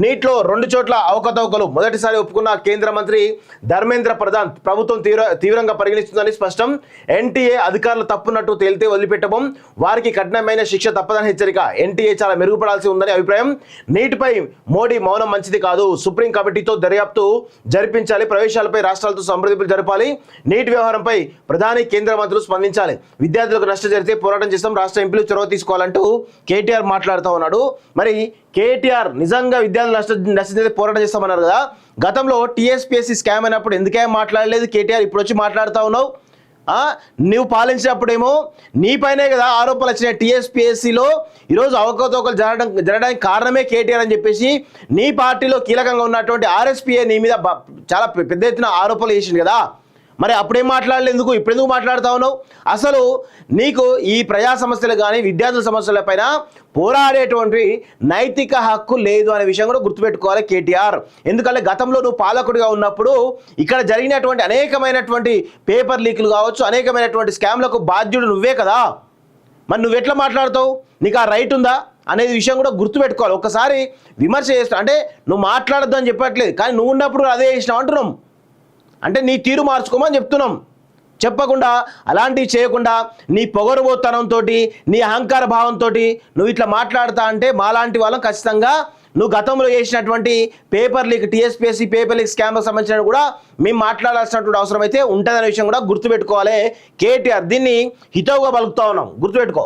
నీట్లో 2 చోట్ల అవకతవకలు మొదటిసారి ఒప్పుకున్న కేంద్ర మంత్రి ధర్మేంద్ర ప్రధాన్ ప్రభుత్వం తీవ్రంగా పరిగణిస్తుందని స్పష్టం. ఎన్టీఏ అధికారులు తప్పున్నట్టు తేలితే వదిలిపెట్టబోం, వారికి కఠినమైన శిక్ష తప్పదని హెచ్చరిక. ఎన్టీఏ చాలా మెరుగుపడాల్సి ఉందని అభిప్రాయం. నీటిపై మోడీ మౌనం మంచిది కాదు, సుప్రీం కమిటీతో దర్యాప్తు జరిపించాలి, ప్రవేశాలపై రాష్ట్రాలతో సంప్రదింపులు జరపాలి, నీటి వ్యవహారంపై ప్రధాని కేంద్ర మంత్రులు స్పందించాలి, విద్యార్థులకు నష్టం జరిగితే పోరాటం చేస్తాం, రాష్ట్ర ఎంపీలు చొరవ తీసుకోవాలంటూ కేటీఆర్ మాట్లాడుతూ ఉన్నాడు. మరి కేటీఆర్ నిజంగా విద్యార్థులు నష్టం జరిగితే పోరాటం చేస్తామన్నారు కదా, గతంలో టీఎస్పీఎస్సీ స్కామ్ అయినప్పుడు ఎందుకే మాట్లాడలేదు కేటీఆర్? ఇప్పుడు వచ్చి మాట్లాడుతూ ఉన్నావు. నువ్వు పాలించినప్పుడేమో నీపైనే కదా ఆరోపణలు వచ్చినాయి. టీఎస్పీఎస్సీలో ఈరోజు అవకతవకలు జరగడానికి కారణమే కేటీఆర్ అని చెప్పేసి నీ పార్టీలో కీలకంగా ఉన్నటువంటి ఆర్ఎస్పీఏ నీ మీద చాలా పెద్ద ఎత్తున ఆరోపణలు చేసింది కదా. మరి అప్పుడేం మాట్లాడలేదు, ఎందుకు ఇప్పుడు ఎందుకు మాట్లాడుతా ఉన్నావు? అసలు నీకు ఈ ప్రజా సమస్యలు కానీ విద్యార్థుల సమస్యలపైన పోరాడేటువంటి నైతిక హక్కు లేదు అనే విషయం కూడా గుర్తుపెట్టుకోవాలి కేటీఆర్. ఎందుకంటే గతంలో నువ్వు పాలకుడిగా ఉన్నప్పుడు ఇక్కడ జరిగినటువంటి అనేకమైనటువంటి పేపర్ లీకులు కావచ్చు, అనేకమైనటువంటి స్కామ్లకు బాధ్యుడు నువ్వే కదా. మరి నువ్వు ఎట్లా మాట్లాడతావు? నీకు ఆ రైట్ ఉందా అనేది విషయం కూడా గుర్తుపెట్టుకోవాలి. ఒకసారి విమర్శ చేస్తావు అంటే నువ్వు మాట్లాడద్దు అని చెప్పట్లేదు, కానీ నువ్వు ఉన్నప్పుడు అదే చేసినావు అంటున్నాం. అంటే నీ తీరు మార్చుకోమని చెప్తున్నాం. చెప్పకుండా అలాంటివి చేయకుండా నీ పొగరుబోతనంతో నీ అహంకార భావంతో నువ్వు ఇట్లా మాట్లాడుతా అంటే మాలాంటి వాళ్ళం ఖచ్చితంగా నువ్వు గతంలో చేసినటువంటి paper leak TSPSC paper leak స్కామ్కి సంబంధించిన కూడా మేము మాట్లాడాల్సినటువంటి అవసరం అయితే ఉంటుందనే విషయం కూడా గుర్తుపెట్టుకోవాలి కేటీఆర్. దీన్ని హితవుగా పలుకుతా ఉన్నాం, గుర్తుపెట్టుకో.